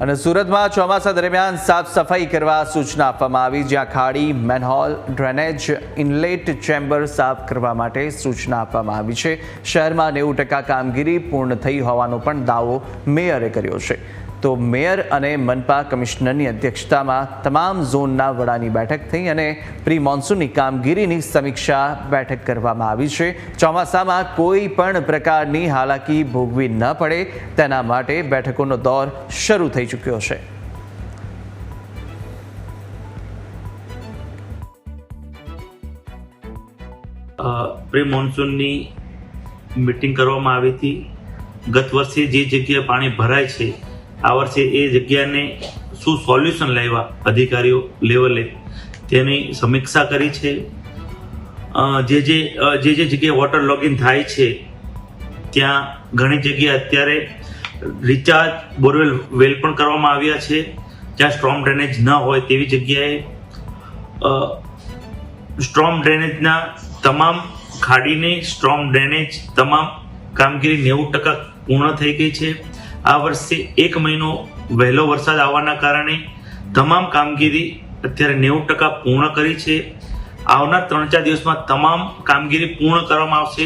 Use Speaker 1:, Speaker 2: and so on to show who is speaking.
Speaker 1: અને સુરતમાં ચોમાસા દરમિયાન સાફ સફાઈ કરવા સૂચના આપવામાં આવી, જ્યાં ખાડી, મેનહોલ, ડ્રેનેજ, ઇનલેટ ચેમ્બર સાફ કરવા માટે સૂચના આપવામાં આવી છે. શહેરમાં 90% કામગીરી પૂર્ણ થઈ હોવાનો પણ દાવો મેયરે કર્યો છે. તો મેયર અને મનપા કમિશનરની અધ્યક્ષતામાં તમામ ઝોનના વડાની બેઠક થઈ અને પ્રી મોન્સૂનની કામગીરીની સમીક્ષા બેઠક કરવામાં આવી છે. ચોમાસામાં કોઈ પણ પ્રકારની હાલાકી ભોગવી ન પડે તેના માટે બેઠકોનો દોર શરૂ થઈ ચૂક્યો છે.
Speaker 2: પ્રી મોન્સૂનની મીટિંગ કરવામાં આવી હતી. ગત વર્ષે જે જગ્યાએ પાણી ભરાય છે, આ વર્ષે એ જગ્યાને શું સોલ્યુશન લાવ્યા અધિકારીઓ લેવલે તેની સમીક્ષા કરી છે. જે જગ્યાએ વોટર લોગિંગ થાય છે ત્યાં ઘણી જગ્યાએ અત્યારે રિચાર્જ બોરવેલ વેલ પણ કરવામાં આવ્યા છે. જ્યાં સ્ટ્રોમ ડ્રેનેજ ન હોય તેવી જગ્યાએ સ્ટ્રોમ ડ્રેનેજના તમામ ખાડીની સ્ટ્રોમ ડ્રેનેજ તમામ કામગીરી 90% પૂર્ણ થઈ ગઈ છે. આ વર્ષે 1 મહિનો વહેલો વરસાદ આવવાના કારણે તમામ કામગીરી અત્યારે 90% પૂર્ણ કરી છે. આવનાર 3-4 દિવસમાં તમામ કામગીરી પૂર્ણ કરવામાં આવશે.